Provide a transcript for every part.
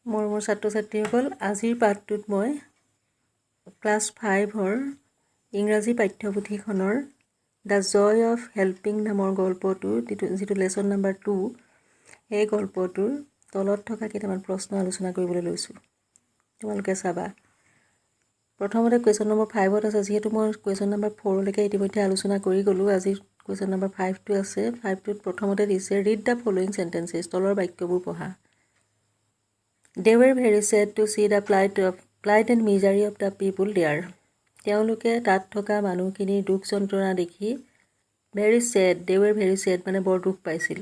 মোৰ ছাত্ৰ ছাত্ৰীসকল আজিৰ পাঠটোত মই ক্লাছ 5ৰ ইংৰাজী পাঠ্যপুথিখনৰ দ্য জয় অফ হেল্পিং নামৰ গল্পটোৰ যিটো লেচন নাম্বাৰ 2 এই গল্পটোৰ তলত থকা কেইটামান প্ৰশ্ন আলোচনা কৰিবলৈ লৈছোঁ। তোমালোকে চাবা। প্ৰথমতে কুৱেশ্যন নম্বৰ 5ত আছে, যিহেতু মই কুৱেশ্যন নম্বৰ 4লৈকে ইতিমধ্যে আলোচনা কৰি গ'লোঁ। আজি কুৱেশ্যন নম্বৰ 5টো আছে। 5টোত প্ৰথমতে দিছে ৰিড দ্য ফলোয়িং চেণ্টেন্সেছ, তলৰ বাক্যবোৰ পঢ়া। They were very sad to see the plight and misery of the people there. তেওঁলোকে তাত থকা মানুহখিনিৰ দুখ যন্ত্ৰণা দেখি very sad, they were very sad মানে বৰ দুখ পাইছিল।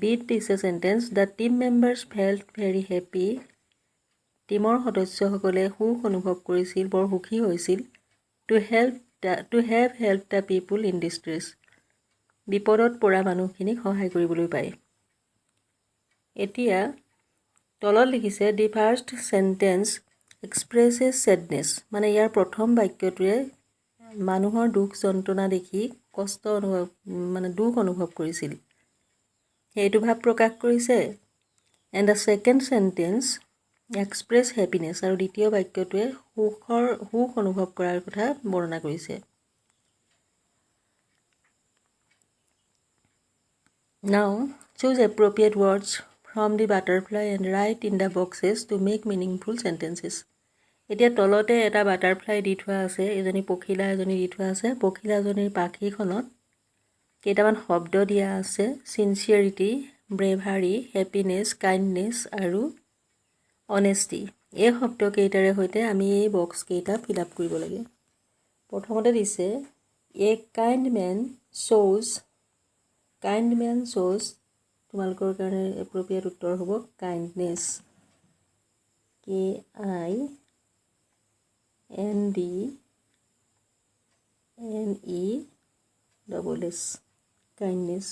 Beat is a sentence. The team members felt very happy. টিমৰ সদস্যসকলে সুখ অনুভৱ কৰিছিল, বৰ সুখী হৈছিল। To have helped the people in distress. বিপদত পৰা মানুহখিনিক সহায় কৰিবলৈ পায়। এতিয়া তলত লিখিছে দি ফাৰ্ষ্ট চেণ্টেন্স এক্সপ্ৰেছেছ ছেডনেছ, মানে ইয়াৰ প্ৰথম বাক্যটোৱে মানুহৰ দুখ যন্ত্ৰণা দেখি কষ্ট অনুভৱ দুখ অনুভৱ কৰিছিল, সেইটো ভাৱ প্ৰকাশ কৰিছে। And the second sentence express happiness, আৰু দ্বিতীয় বাক্যটোৱে সুখ অনুভৱ কৰাৰ কথা বৰ্ণনা কৰিছে। নাও choose appropriate words from the butterfly and write in the boxes to make meaningful sentences. এতিয়া তলতে এটা বাটাৰফ্লাই দি থোৱা আছে, এজনী পখিলা এজনী দি থোৱা আছে। পখিলাজনীৰ পাখিখনত কেইটামান শব্দ দিয়া আছে, চিনচিয়াৰিটি, ব্ৰেভাৰী, হেপিনেছ, কাইণ্ডনেছ আৰু অনেষ্টি। এই শব্দকেইটাৰে সৈতে আমি এই বক্সকেইটা ফিল আপ কৰিব লাগে। প্ৰথমতে দিছে এ কাইণ্ড মেন শ্ব'জ, তোমালোকৰ কাৰণে এপ্ৰপ্ৰিয়েট উত্তৰ হ'ব কাইণ্ডনেছ, KINDNESS, কাইণ্ডনেছ।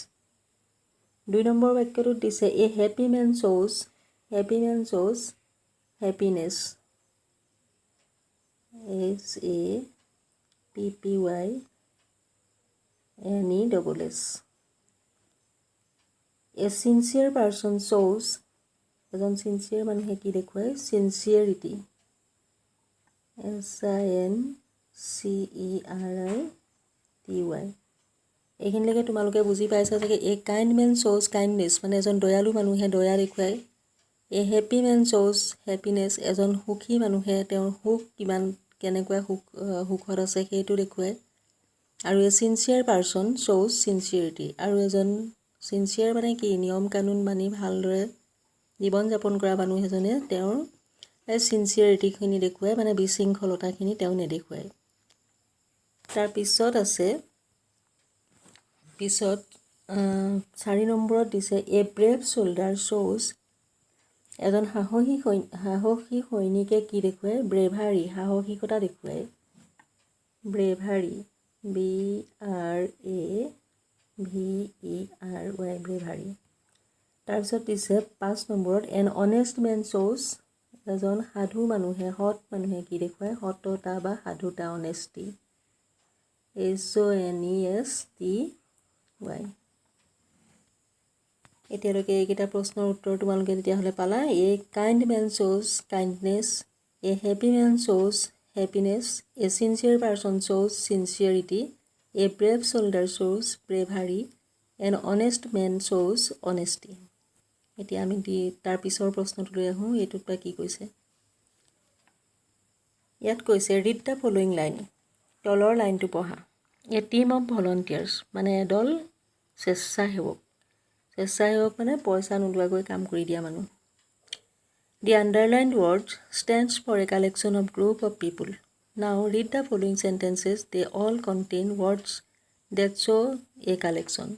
2 নম্বৰ বাক্যটোত দিছে এ হেপী মেন শ্ব'জ হেপিনেছ, SAPPYNESS। এ চিনচিয়াৰ পাৰ্চন শ্ব'জ, এজন চিনচিয়াৰ মানুহে কি দেখুৱায়, চিনচিয়াৰিটি, SINCERITY। এইখিনিলৈকে তোমালোকে বুজি পাইছা চাগে। এ কাইণ্ড মেন শ্ব'জ কাইণ্ডনেছ, মানে এজন দয়ালু মানুহে দয়া দেখুৱায়। এ হেপী মেন শ্ব'জ হেপিনেছ, এজন সুখী মানুহে তেওঁৰ কেনেকুৱা সুখত আছে সেইটো দেখুৱায়। আৰু এ চিনচিয়াৰ পাৰ্চন শ্ব'জ চিনচিয়াৰিটি, আৰু এজন চিনচিয়াৰ মানে কি, নিয়ম কানুন মানি ভালদৰে জীৱন যাপন কৰা মানুহ এজনে তেওঁৰ চিনচিয়াৰিটিখিনি দেখুৱায়, মানে বিশৃংখলতাখিনি তেওঁ নেদেখুৱায়। তাৰপিছত আছে 4 নম্বৰত দিছে এ ব্ৰেভ শ্ব'ল্ডাৰ শ্ব'জ, এজন সাহসী সৈনিকে কি দেখুৱায়, ব্ৰেভাৰী, সাহসিকতা দেখুৱায়। Bravery, BRAVERY, bravery. তাৰপিছত দিছে 5 নম্বৰত এন অনেষ্ট মেন শ্ব'জ, এজন সাধু মানুহে সৎ মানুহে কি দেখুৱায়, সততা বা সাধুতা, অনেষ্টি, HONESTY। এতিয়ালৈকে এইকেইটা প্ৰশ্নৰ উত্তৰ তোমালোকে তেতিয়াহ'লে পালা। এ কাইণ্ড মেন শ্ব'জ কাইণ্ডনেছ, এ হেপী মেন শ্ব'জ হেপিনেছ, এ চিনচিয়াৰ পাৰ্চন শ্ব'জ চিনচিয়াৰিটি, এ ব্ৰেভ শ্ব'ল্ডাৰ শ্ব'জ ব্ৰেভাৰী, এন অনেষ্ট মেন শ্ব'জ অনেষ্টি। এতিয়া আমি তাৰ পিছৰ প্ৰশ্নটোলৈ আহোঁ। এইটোত বা কি কৈছে। ইয়াত কৈছে ৰিড দ্য ফলোয়িং লাইন, তলৰ লাইনটো পঢ়া। এ টিম অফ ভলণ্টিয়াৰ্ছ, মানে এদল স্বেচ্ছাসেৱক মানে পইচা নোলোৱাকৈ কাম কৰি দিয়া মানুহ। The underlined words stands for a collection of group of people. Now read the following sentences, they all contain words that show' a collection.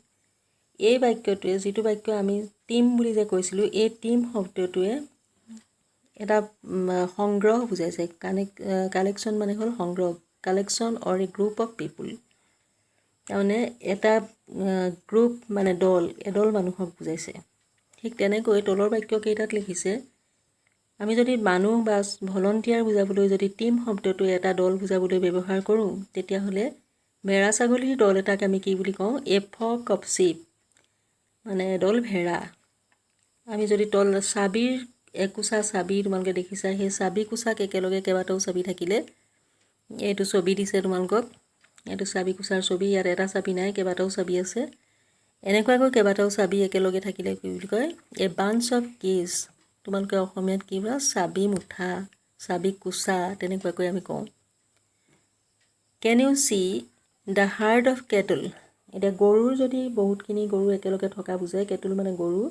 এই বাক্যটোৱে, যিটো বাক্য আমি টিম বুলি যে কৈছিলোঁ, এই টিম শব্দটোৱে এটা সংগ্ৰহ বুজাইছে। কালেকশ্যন মানে হ'ল সংগ্ৰহ, collection or a group of people, তাৰমানে এটা গ্ৰুপ মানে এদল মানুহক বুজাইছে। ঠিক তেনেকৈ তলৰ বাক্যকেইটাত লিখিছে আমি যদি মানুহ বা ভলণ্টিয়াৰ বুজাবলৈ যদি টিম শব্দটো এটা দল বুজাবলৈ ব্যৱহাৰ কৰোঁ, তেতিয়াহ'লে ভেড়া ছাগলীৰ দল এটাক আমি কি বুলি কওঁ, এ ফ্লক অফ শ্বিপ, মানে এদল ভেড়া। আমি যদি তল চাবিৰ একোচা চাবি তোমালোকে দেখিছা, সেই চাবি কোচাক একেলগে কেইবাটাও চাবি থাকিলে, এইটো ছবি দিছে তোমালোকক, এইটো চাবি কোচাৰ ছবি, ইয়াত এটা চাবি নাই, কেইবাটাও চাবি আছে। এনেকুৱাকৈ কেইবাটাও চাবি একেলগে থাকিলে কি বুলি কয়? এ বাঞ্চ অফ কিজ। তোমালোকে অসমীয়াত কি বা চাবি মুঠা, চাবি কোচা তেনেকুৱাকৈ আমি কওঁ। Can you see the herd of cattle? এতিয়া গৰুৰ যদি বহুতখিনি গৰু একেলগে থকা বুজায়, কেটল মানে গৰু,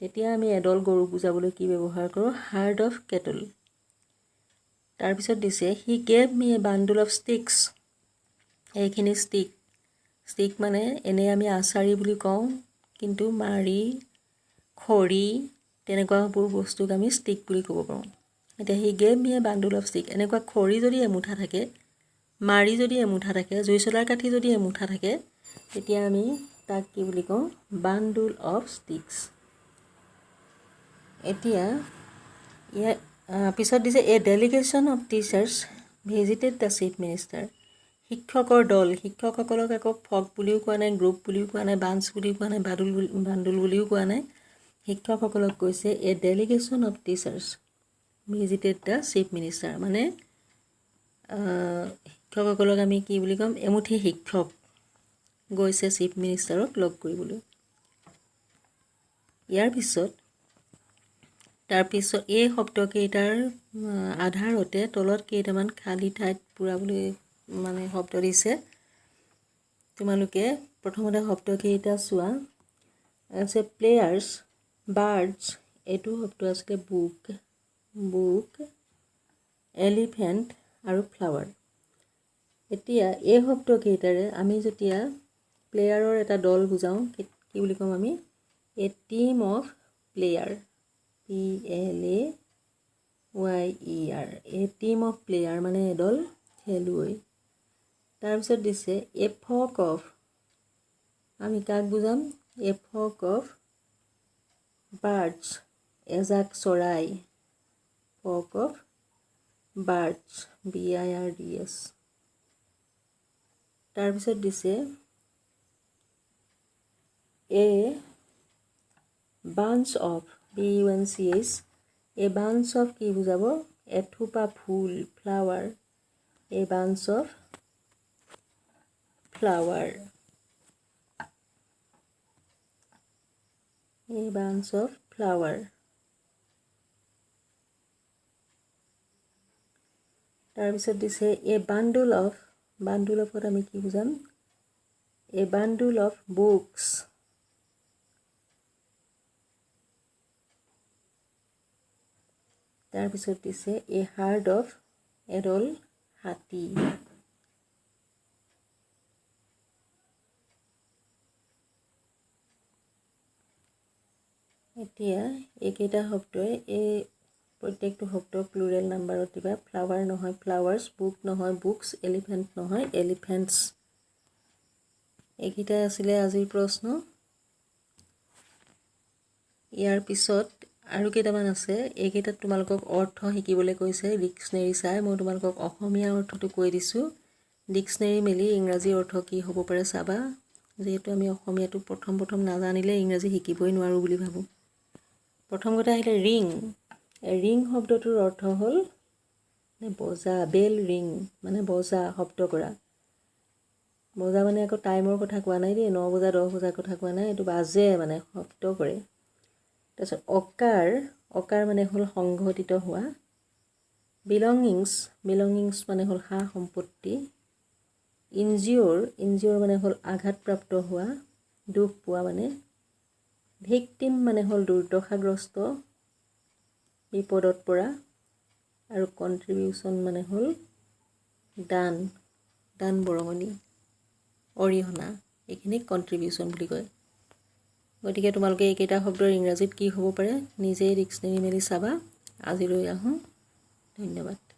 তেতিয়া আমি এডল গৰু বুজাবলৈ কি ব্যৱহাৰ কৰোঁ? Herd of cattle. তাৰপিছত দিছে he gave me a bundle of sticks. এইখিনি ষ্টিক মানে এনেই আমি আচাৰি বুলি কওঁ, কিন্তু মাৰি খৰি তেনেকুৱাবোৰ বস্তুক আমি ষ্টিক বুলি ক'ব পাৰোঁ। এতিয়া he gave me a bundle of stick, এনেকুৱা খৰি যদি এমুঠা থাকে, মাৰি যদি এমুঠা থাকে, জুই চলাৰ কাঠি যদি এমুঠা থাকে, তেতিয়া আমি তাক কি বুলি কওঁ? Bundle of sticks. এতিয়া ইয়াৰ পিছত দিছে a delegation of teachers visited the chief minister. শিক্ষকৰ দল, শিক্ষকসকলক আকৌ ফক বুলিও কোৱা নাই, গ্ৰুপ বুলিও কোৱা নাই, বাঞ্চ বুলিও কোৱা নাই, বাণ্ডুল বুলিও কোৱা নাই। শিক্ষকসকলক কৈছে a delegation of teachers visited the chief minister, মানে শিক্ষকসকলক আমি কি বুলি ক'ম? এমুঠি শিক্ষক গৈছে চিফ মিনিষ্টাৰক লগ কৰিবলৈ। ইয়াৰ পিছত তাৰপিছত এই শব্দকেইটাৰ আধাৰতে তলত কেইটামান খালী ঠাইত পূৰাবলৈ মানে শব্দ দিছে। তোমালোকে প্ৰথমতে শব্দকেইটা চোৱা। আছে প্লেয়াৰ্ছ, বাৰ্ডছ, এইটো শব্দ আছিলে বুক, এলিফেণ্ট আৰু ফ্লাৱাৰ। এতিয়া এই শব্দকেইটাৰে আমি যেতিয়া প্লেয়াৰৰ এটা দল বুজাওঁ, কি বুলি ক'ম আমি? A team of player, PLAYER, a team of player মানে এদল খেলুৱৈ। তাৰপিছত দিছে এ ফক অফ, আমি কাক বুজাম? এ ফক অফ বাৰ্ডছ, এজাক চৰাই, ফক অফ বাৰ্ডছ, BIRDS। তাৰপিছত দিছে a bunch of, BUNCH, a bunch of কি বুজাব? এথোপা ফুল, flower, a bunch of flower, a bunch of flower. তাৰপিছত দিছে এ বাণ্ডুল অফ, বাণ্ডুল অফত আমি কি বুজাম? এ বাণ্ডুল অফ বুকছ, তাৰপিছত দিছে এ হাৰ্ড অফ, এডল হাতী। এতিয়া এইকেইটা শব্দই এই প্ৰত্যেকটো শব্দ প্লুৰেল নাম্বাৰত দিবা। ফ্লাৱাৰ নহয় ফ্লাৱাৰ্ছ, বুক নহয় বুকছ, এলিফেণ্ট নহয় এলিফেণ্টছ। এইকেইটাই আছিলে আজিৰ প্ৰশ্ন। ইয়াৰ পিছত আৰু কেইটামান আছে, এইকেইটাত তোমালোকক অৰ্থ শিকিবলৈ কৈছে ডিক্সনেৰী চাই। মই তোমালোকক অসমীয়া অৰ্থটো কৈ দিছোঁ, ডিক্সনেৰী মেলি ইংৰাজী অৰ্থ কি হ'ব পাৰে চাবা, যিহেতু আমি অসমীয়াটো প্ৰথম নাজানিলে ইংৰাজী শিকিবই নোৱাৰোঁ বুলি ভাবোঁ। প্ৰথম কথা আহিলে ৰিং। ৰিং শব্দটোৰ অৰ্থ হ'ল বজা, বেল ৰিং মানে বজা, শব্দ কৰা। বজা মানে আকৌ টাইমৰ কথা কোৱা নাই দেই, 9 বজা 10 বজাৰ কথা কোৱা নাই, এইটো বাজে মানে শব্দ কৰে। তাৰপিছত অকাৰ মানে হ'ল সংঘটিত হোৱা। বিলঙিংছ মানে হ'ল সা সম্পত্তি। ইনজিঅ'ৰ মানে হ'ল আঘাতপ্ৰাপ্ত হোৱা, দুখ পোৱা মানে। ভিক্টিম মানে হ'ল দুৰ্দশাগ্ৰস্ত, বিপদত পৰা। আৰু কণ্ট্ৰিবিউশ্যন মানে হ'ল দান বৰঙণি, অৰিহণা, এইখিনিক কণ্ট্ৰিবিউশ্যন বুলি কয়। গতিকে তোমালোকে এইকেইটা শব্দৰ ইংৰাজীত কি হ'ব পাৰে নিজেই ডিক্সনেৰী মেলি চাবা। আজিলৈ আহোঁ, ধন্যবাদ।